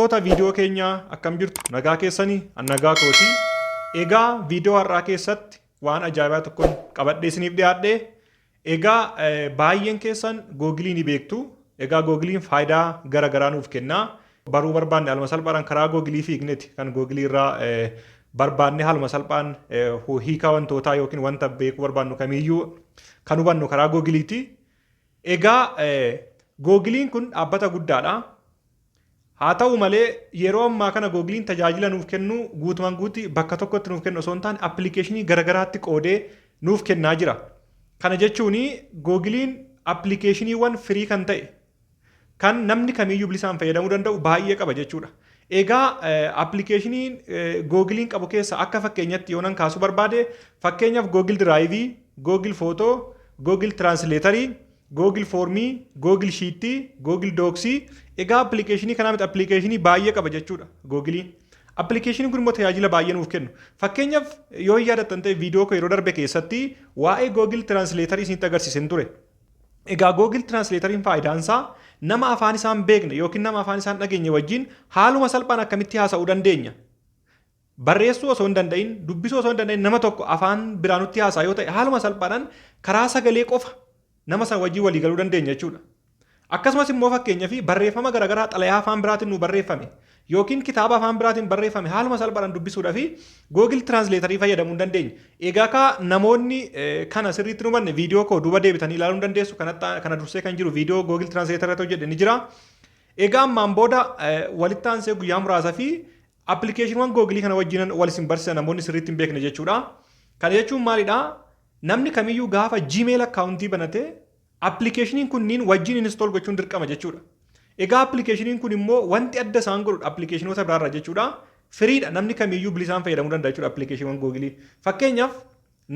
Hordoftoota viidiyoo keenya akkam jirtu nagaa keessanii nagaa kooti. Egaa viidiyoo har'aa keessatti waan ajaa'ibaa tokko qabadhee isiniif dhiyaadhe. Egaa baay'een keessan googilii ni beektu. Egaa googiliin faayidaa garaa nuuf kenna. Baruu barbaanne haaluma salphaan karaa googilii fiigneeti kan googilii irraa barbaanne haaluma salphaan hiika wantootaa yookiin wanta beekuu barbaannu kamiyyuu kan hubannu karaa googiliiti. Egaa googiliin kun dhaabbata guddaadha. Haa ta'u malee yeroo ammaa kana googiliin tajaajila nuuf kennu guutumaan guutti bakka tokkotti nuuf kennu osoo hin taane appilikeeshinii garaagaraatti qoodee nuuf kennaa jira. Kana jechuun googiliin appilikeeshiniiwwan firii kan ta'e kan namni kamiyyuu bilisaan fayyadamuu danda'u baay'ee qaba jechuudha. Egaa appilikeeshiniin googiliin qabu keessa akka fakkeenyatti yoonan kaasuu barbaade fakkeenyaaf googil diraayivii, googil footoo, googil tiraansileetarii, googil foormii, googil shiitii, googil dooksii. Egaa appilikeeshinii kanaa miti appilikeeshinii baay'ee qaba jechuudha googiliin. Appilikeeshiniin kun immoo tajaajila baay'ee nuuf kennu. Fakkeenyaaf yoo yaadattan ta'e viidiyoo koo yeroo darbe keessatti waa'ee googil tiraansileetarii isinitti agarsiiseen ture. Egaa googil tiraansileetariin faayidaan isaa nama afaan isaan beekne yookiin nama afaan isaan dhageenye wajjin haaluma salphaan akkamitti haasa'uu dandeenya. Barreessuu osoo hin danda'in, dubbisuu osoo hin danda'in nama tokko afaan biraa nutti haasa'a yoo ta'e haaluma salphaadhaan karaa sagalee qofa nama sana wajjin walii galuu dandeenya jechuudha. Akkasumas immoo fakkeenyaaf barreeffama garaagaraa xalayaa afaan biraatiin nu barreeffame yookiin kitaaba afaan biraatiin barreeffame haaluma salphaadhaan dubbisuudhaaf googil tiraansileetarii fayyadamuu dandeenya. Egaa namoonni kana sirriitti hubanne viidiyoo koo duuba deebitanii ilaaluu dandeessu. Kana dursee kan jiru viidiyoo googil tiraansileetarii hojjedhe ni jira. Egaa ammaan booda walitti aansee guyyaa muraasaa fi appilikeeshiniiwwan googilii kana wajjin wal isin barsiisan namoonni sirriitti hin beekne jechuudha. Kana jechuun maalidhaa? Namni kamiyyuu gaafa Gmail akkaawuntii banatee appilikeeshiniin kunniin wajjin install gochuun dirqama jechuudha. Egaa appilikeeshiniin kun immoo wanti adda isaan godhu appilikeeshinoota biraarraa jechuudha. Firiidha namni kamiyyuu bilisaan fayyadamuu danda'a jechuudha appilikeeshiniiwwan googilii. Fakkeenyaaf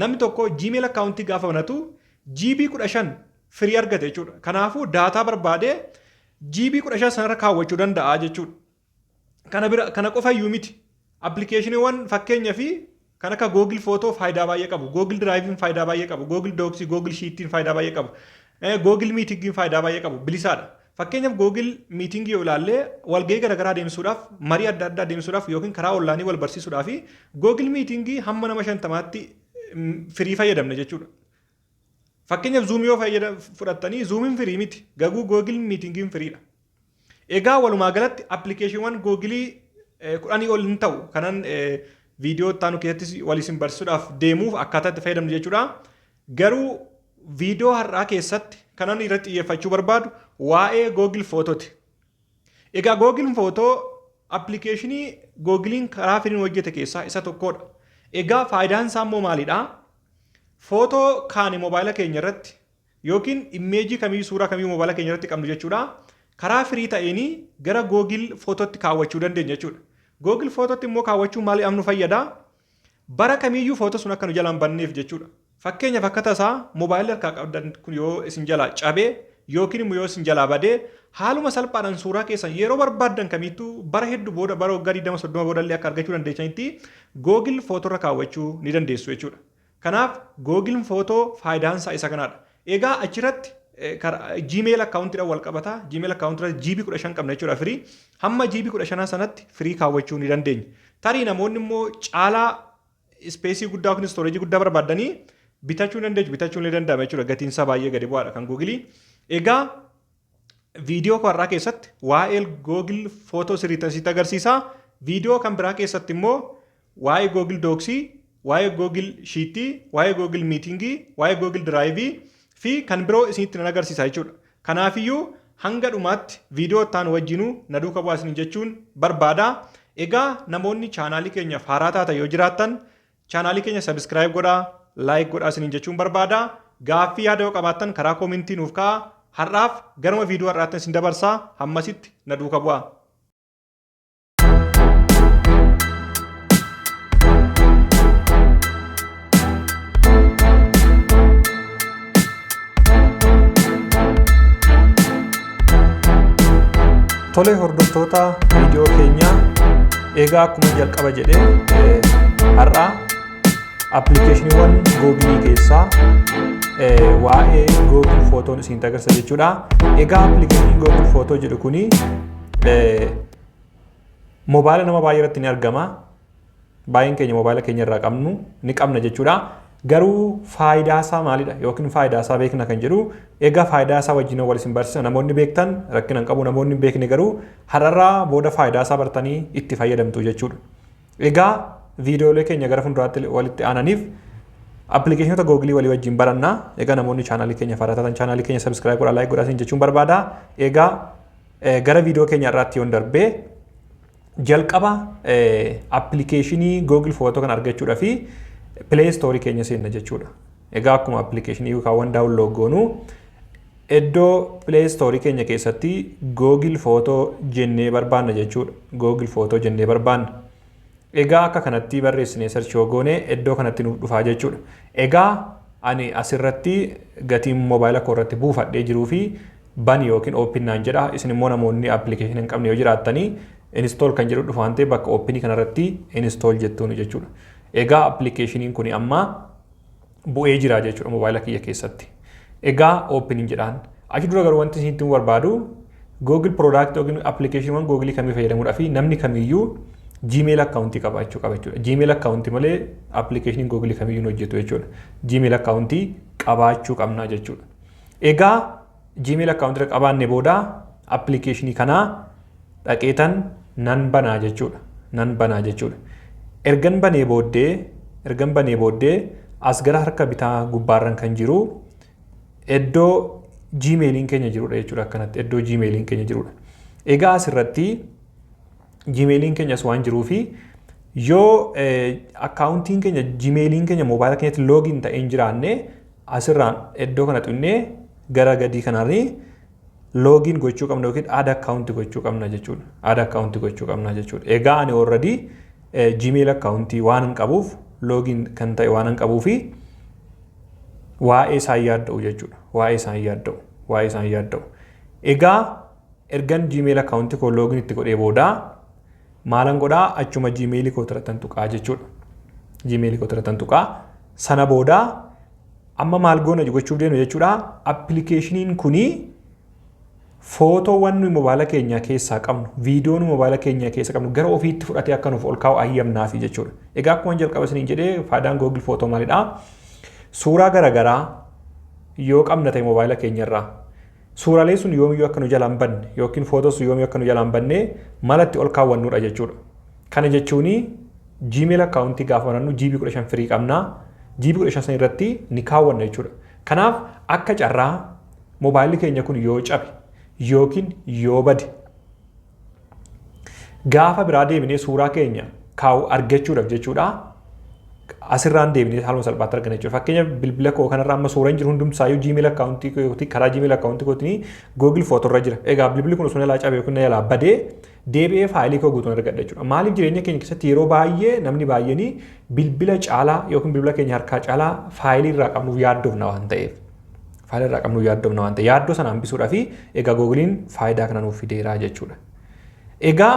namni tokko Gmail akkaawuntii gaafa banatu GB 15 firii argate jechuudha. Kanaafuu daataa barbaadee GB 15 sanarra kaawwachuu danda'a jechuudha. Kana qofa iyyuu miti. Appilikeeshiniiwwan fakkeenyaaf kan akka googil footoo faayidaa baay'ee qabu, googil diraayiviin faayidaa baay'ee qabu, googil dooksii, googil shiitiin faayidaa baay'ee qabu, googil miitingiin faayidaa baay'ee qabu, bilisaadha. Fakkeenyaaf googil miitingii yoo ilaalle walgahii garaagaraa adeemsuudhaaf, marii adda addaa adeemsuudhaaf yookiin karaa onlaayinii wal barsiisuudhaaf googil miitingii hamma nama 50tti firii fayyadamna jechuudha. Fakkeenyaaf zuumii yoo fudhattanii zuumiin firii miti, garuu googil miitingiin firiidha. Egaa walumaa galatti appilikeeshiniiwwan googilii 10 ol hin ta'u kanan viidiyoo ittaanu keessatti wal isin barsiisuudhaaf deemuuf akkaataa itti fayyadamnu jechuudha. Garuu viidiyoo har'aa keessatti kanan irratti xiyyeeffachuu barbaadu waa'ee googil footooti. Egaa googil footoo appilikeeshinii googiliin karaa firiin hojjete keessaa isa tokkodha. Egaa faayidaan isaa immoo maalidhaa? Footoo kaane moobaayila keenya irratti yookiin imeejii kamiyyuu suuraa kamiyyuu moobaayila keenya irratti qabnu jechuudha. Karaa firii ta'een gara googil footootti kaawwachuu dandeenya jechuudha. Googil footootti immoo kaawwachuun maaliif nu fayyada? Bara kamiyyuu footoo sun akka nu jalaan banneef jechuudha. Fakkeenyaaf akka tasaa moobaayilii harkaa qabdan kun yoo isin jalaa cabee yookiin immoo yoo isin jalaa badee haaluma salphaadhaan suuraa keessan yeroo barbaaddan kamittuu bara hedduu booda bara waggaa 20-30 boodallee akka argachuu dandeessanitti googil footoo irra kaawwachuu ni dandeessu jechuudha. Kanaaf googil footoo faayidaan isaa isa kanaadha. Egaa achirratti Gmail akkaawuntiidhaan wal qabata. Gmail akkaawuntiidhaan GB 15 qabna jechuudha firii. Hamma GB 15 sanatti firii kaawwachuu ni dandeenya. Tarii namoonni immoo caalaa ispeesii guddaa yookiin istooreejii guddaa barbaadanii bitachuu dandeessu. Bitachuun ni danda'ama jechuudha. Gatiin isaa baay'ee gadi bu'aadha kan googilii. Egaa viidiyoo har'aa keessatti waa'ee googil footoo sirriitti asitti agarsiisa. Viidiyoo kan biraa keessatti immoo waa'ee googil dooksii, waa'ee googil shiitii, waa'ee googil miitingii, waa'ee googil diraayivii fi kan biroo isinitti nan agarsiisa jechuudha. Kanaafiyyuu hanga dhumaatti viidiyoo ittaanu wajjinuu na duukaa bu'aa isin jechuun barbaada. Egaa namoonni chaanaalii keenyaaf haaraa taatan yoo jiraattan chaanaalii keenya sabiskiraayib godhaa, laayik godhaa isin jechuun barbaada. Gaaffii yaada yoo qabaattan karaa koomentii nuuf kaa'aa. Har'aaf garuma viidiyoo har'aatti isin dabarsaa. Hammasitti na duukaa bu'aa. Tole hordoftoota viidiyoo keenyaa egaa akkuma jalqaba jedhee har'a appilikeeshiniiwwan googilii keessaa waa'ee googil footoon isinitti agarsiisa jechuudha. Egaa appilikeeshiniin googil footoo jedhu kuni Moobaayila nama baay'ee irratti ni argama. Baay'een keenya moobaayila keenya irraa qabnu ni qabna jechuudha. Garuu faayidaa isaa maalidha yookiin faayidaa isaa beekna kan jedhu egaa faayidaa isaa wajjin wal isin barsiisa namoonni beektan rakkina hin qabu namoonni hin beekne garuu har'arraa booda faayidaa isaa bartanii itti fayyadamtu jechuudha. Egaa viidiyoolee keenya gara fuulduraatti walitti aananiif appilikeeshinoota googilii walii wajjin barannaa. Egaa namoonni chaanaalii keenya faaratan chaanaalii keenya sabiskiraayib godhaa laayik godhaa jechuun barbaada. Egaa gara viidiyoo keenya irratti yoon darbee jalqaba appilikeeshinii googil footoo kan argachuudhaa fi Play Store keenya seenna jechuudha. Egaa akkuma appilikeeshinii yookaan daawunlood goonu iddoo Play Store keenya keessatti Google Footoo jennee barbaanna jechuudha. Google Footoo jennee barbaanna. Egaa akka kanatti barreessinee search goone iddoo kanatti nuuf dhufaa jechuudha. Egaa ani asirratti gatiin moobaayila koo irratti buufadhee jiruu fi bani yookiin open naan jedha. Isin immoo namoonni appilikeeshinii hin qabne yoo jiraattanii install kan jedhu dhufaan ta'e bakka open kanarratti install jettuun jechuudha. Egaa appilikeeshiniin kun amma bu'ee jira jechuudha moobaayila kiyya keessatti. Egaa open jedhaan. Achi dura garuu wanti isin barbaadu Google product yookiin appilikeeshiniiwwan Google kamii fayyadamuudhaa fi namni kamiyyuu Gmail account qabaachuu qaba jechuudha. Gmail account malee appilikeeshiniin Google kamiyyuu hin hojjetu jechuudha. Gmail account qabaachuu qabna jechuudha. Egaa Gmail account qabaanne booda appilikeeshinii kanaa dhaqeetan nan banaa jechuudha. Nan banaa jechuudha. Ergan banee booddee as gara harka bitaa gubbaarran kan jiru iddoo Gmailiin keenya jirudha jechuudha. Akkanatti iddoo Gmailiin keenya jirudha. Egaa asirratti Gmailiin keenyas waan jiruufi yoo akkaawuntiin keenya Gmailiin keenya moobaayila keenyatti loogiin ta'ee hin jiraanne asirraan iddoo kana xunnee gara gadii kanarri loogiin gochuu qabna yookiin add akkaawuntii gochuu qabna jechuudha. Add akkaawuntii gochuu qabna jechuudha. Egaa ani already Gmail akkaawuntii waan hin qabuuf loogiin kan ta'e waan hin qabuufi waa'ee isaa yaadda'u jechuudha. Waa'ee isaa yaadda'u. Egaa ergan Gmail akkaawuntii koo loogiin itti godhee booda maalan godhaa achuma Gmail koo irratti tuqaa jechuudha. Gmail koo irratti tuqaa sana booda amma maal goona gochuuf deemnu jechuudha. Appilikeeshiniin kunii footoowwan nuyi moobaayila keenya keessaa qabnu viidiyoo nuyi moobaayila keenya keessa qabnu gara ofiitti fudhatee akka nuuf ol kaa'u ayyamnaafi jechuudha. Egaa akkuma jalqaba isiniin jedhee faayidaan Google Footoo maalidha? Suuraa garaagaraa yoo qabna ta'e moobaayila keenyarraa suuraalee sun yoomiyyuu akka nu jalaan banne yookiin footoo sun yoomiyyuu akka nu jalaan banne malatti ol kaawwannudha jechuudha. Kana jechuun Gmail akkaawuntii gaafa banannu GB 15 firii qabna. GB 15 irratti ni kaawwanna jechuudha. Kanaaf akka carraa moobaayilli keenya kun yoo cabe yookiin yoo bade gaafa biraa deebinee suuraa keenya kaa'u argachuudhaaf jechuudha. Asirraan deebinee haaluma salphaatti argana jechuudha. Fakkeenyaaf bilbila koo kanarraa amma suuraan jiru hundumsaayyuu Gmail akkaawuntii kootii karaa Gmail akkaawuntii kootii Google Footoo irra jira. Egaa bilbilli kun osoo jalaa cabe yookiin jalaa badee deebi'ee faayilii koo guutuun argadha jechuudha. Maaliif jireenya keenya keessatti yeroo baay'ee namni baay'een bilbila caalaa yookiin bilbila keenya harkaa caalaa faayilii irraa qabnuuf yaaddoofna waan ta'eef. Faayilii irraa qabnuuf yaaddoofna waan ta'eef yaaddoo sana hambisuudhaaf egaa Googiliin faayidaa kana nuuf fideera jechuudha. Egaa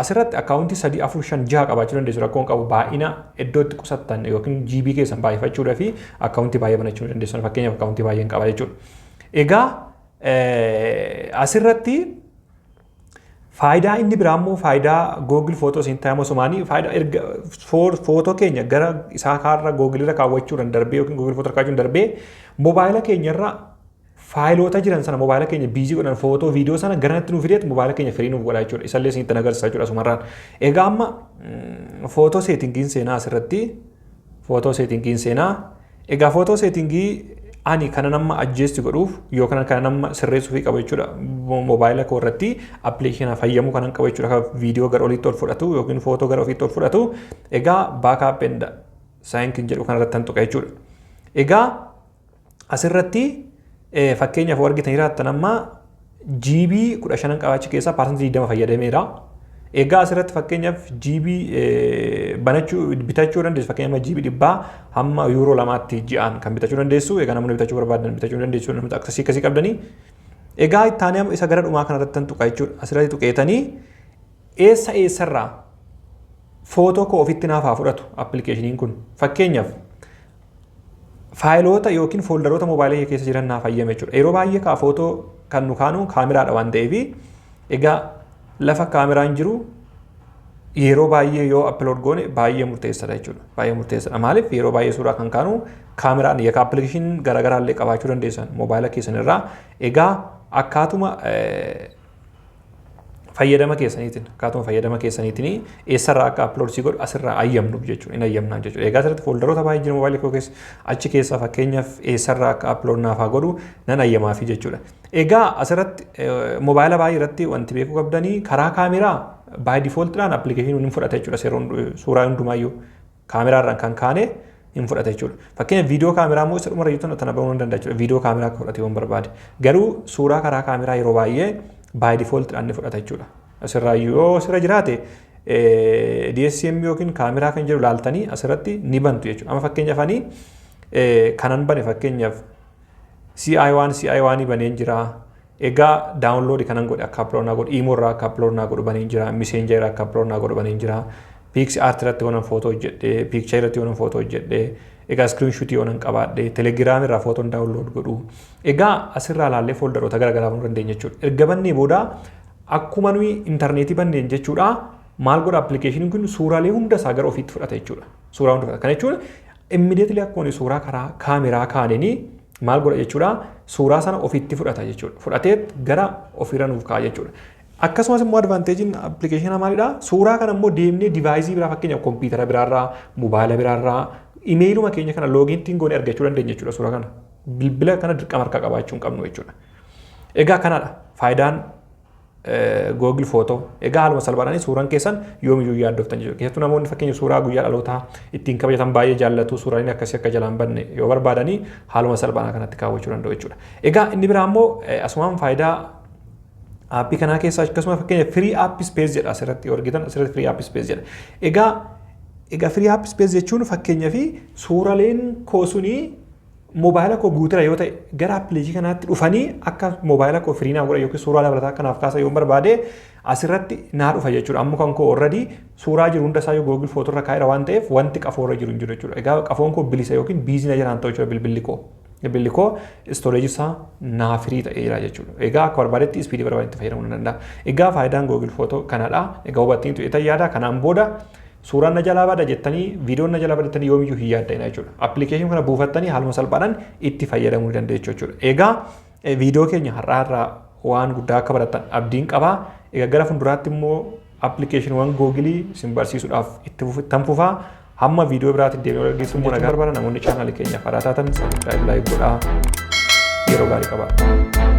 asirratti akkaawuntii 3, 4, 5, 6 qabaachuu dandeessu rakkoon qabu baay'ina iddootti qusattan yookiin GB keessan baay'ifachuudhaaf akkaawuntii baay'ee banachuu dandeessu. Fakkeenyaaf akkaawuntii baay'een qaba jechuudha. Egaa asirratti faayidaa inni biraa immoo faayidaa Google Footoo siin ta'amu sumaanii faayidaa erga footoo keenya gara isaa kaarra Google irra kaawwachuudhaan darbee yookiin Google Footoo kaawwachuun darbee moobaayila keenyarra faayiloota jiran sana moobaayila keenya biizii godhan footoo viidiyoo sana garanatti nuuf fideetti moobaayila keenya firii nuuf godha jechuudha. Isallee siin itti agarsiisaa jechuudha sumarraan. Egaa amma footoo seetingiin seenaa asirratti footoo seetingiin seenaa. Egaa footoo seetingii ani kana nama adjust godhuuf yookaan kana nama sirreessuuf qaba jechuudha. Moobaayila koo irratti appilikeeshinii fayyamuu kanan qaba jechuudha. Viidiyoo gara oliitti ol fudhatu yookiin footoo gara ofiitti ol fudhatu. Egaa backup and sync jedhu kanarratti tuqa jechuudha. Egaa asirratti fakkeenyaaf argitan jiraattan amma GB 15 qabaachi keessaa parsantii 20 fayyadameera. Egaa asirratti fakkeenyaaf GB bitachuu dandeessu fakkeenyaaf GB 100 hamma euro 2tti ji'aan kan bitachuu dandeessu. Egaa namoonni bitachuu barbaadan bitachuu dandeessu namoota akkasii qabdanii. Egaa ittaanii isa gara dhumaa kanarratti tuqa jechuudha. Asirratti tuqeetanii eessarraa footoo koo ofitti naaf haa fudhatu appilikeeshiniin kun. Fakkeenyaaf faayiloota yookiin fooldaroota moobaayilii keessa jiran naaf fayyame jechuudha. Yeroo baay'ee kaa footoo kan nu kaanu kaameraadha waan ta'eef egaa lafa kaameraan jiru yeroo baay'ee yoo upload goone baay'ee murteessaadha jechuudha. Baay'ee murteessaadha. Maaliif yeroo baay'ee suuraa kan kaanu kaameraan yakka appilikeeshinii garaagaraa illee qabaachuu dandeessan moobaayila keessan irraa. Egaa akkaatuma fayyadama keessaniitiin eessarraa akka upload si godhu asirraa ayyamnuuf jechuudha. Hin ayyamnaan jechuudha. Egaa asirratti fooldaroota baay'ee jiru moobaayila koo keessa achi keessaa fakkeenyaaf eessarraa akka upload naaf haa godhu nan ayyamaafi jechuudha. Egaa asirratti moobaayila baay'ee irratti wanti beekuu qabdanii karaa kaameraa by default dhaan application hin fudhata jechuudha. Suuraa hundumaayyuu kaameraarraan kan kaane hin fudhata jechuudha. Fakkeenyaaf viidiyoo kaameraa immoo isa dhumarra jirtu tana bahuu hin danda'a jechuudha. Viidiyoo kaameraa akka fudhate yoo barbaade. Garuu suuraa karaa kaameraa yeroo baay'ee by default dhaan ni fudhata jechuudha. Asirraa yoo asirra jiraate DSM yookiin kaameraa kan jedhu laaltanii asirratti ni bantu jechuudha. Amma fakkeenyaaf ani kanan bane fakkeenyaaf CI1 baneen jira. Egaa download kanan godhe akka upload naa godhu imo irraa akka upload naa godhu baneen jira. Messenger irraa akka upload naa godhu baneen jira. PixArt irratti waan footoo hojjedhe, picture irratti waan footoo hojjedhe. Egaa screenshot waan qabaadhe, Telegram irraa footoon download godhu. Egaa asirraa laallee foldaroota garaagaraa banuu dandeenya jechuudha. Erga bannee booda akkuma nuyi intarneetii banneen jechuudha. Maal godha appilikeeshiniin kun suuraalee hunda isaa gara ofiitti fudhata jechuudha. Suuraa hunda fudhata. Kana jechuun immediately akkuma suuraa karaa kaameraa kaananii maal godha jechuudha. Suuraa sana ofiitti fudhata jechuudha. Fudhatee gara ofiirra nuuf kaa'a jechuudha. Akkasumas immoo advanteejiin appilikeeshinaa maalidha? Suuraa kana immoo deemnee divaayizii biraa fakkeenyaaf kompiitara biraarraa, moobaayila biraarraa, imeeyiluma keenya kana loogiintiin goone argachuu dandeenya jechuudha suuraa kana. Bilbila kana dirqama harkaa qabaachuu hin qabnu jechuudha. Egaa kanadha faayidaan Google Photo. Egaa haaluma salphaadhaan suuraan keessan yoomiyyuu yaaddooftan jechuudha. Keessattuu namoonni fakkeenya suuraa guyyaa dhalootaa ittiin kabajatan baay'ee jaallatu suuraan akkasii akka jalaan banne yoo barbaadanii haaluma salphaadhaan kanatti kaawwachuu danda'u jechuudha. Egaa inni biraa immoo asumaan faayidaa aappii kanaa keessaa akkasuma fakkeenya free app space jedha asirratti yoo argitan asirratti free app space jedha. Egaa free app space jechuun fakkeenyaa fi suuraaleen koosunii moobaayila koo guutura yoo ta'e gara appilikeeshinii kanaatti dhufanii akka moobaayila koo firii naa godha yookiin suuraa dabalataa kanaaf kaasa yoo barbaade asirratti naa dhufa jechuudha. Amma kan koo already suuraa jiru hunda isaa yoo Google Photo irra kaa'eera waan ta'eef wanti qafoo irra jiru hin jiru jechuudha. Egaa qafoon koo bilisa yookiin biizina jiraan ta'u jechuudha bilbilli koo. Bilbilli koo storage isaa naa firii ta'eera jechuudha. Egaa akka barbaadetti ispiidii barbaadetti fayyadamuu ni danda'a. Egaa faayidaan Google Photo kanadha. Egaa hubattiin tu'eetan yaada kanaan booda suuraan najalaa bada jettanii viidiyoon najalaa bada jettanii yoomiyyuu hin yaadda'ina jechuudha. Appilikeeshinii kana buufattanii haaluma salphaadhaan itti fayyadamuu dandeessu jechuudha. Egaa viidiyoo keenya har'aa irraa waan guddaa akka barattan abdiin qabaa. Egaa gara fuulduraatti immoo appilikeeshiniiwwan googilii isin barsiisuudhaaf itti fufaa. Hamma viidiyoo biraatti deebi'ee argisiisu immoo nagaa barbaada namoonni chaanaalii keenya faaraa taatan sabiskiraayib laayik godhaa yeroo gaarii qabaa.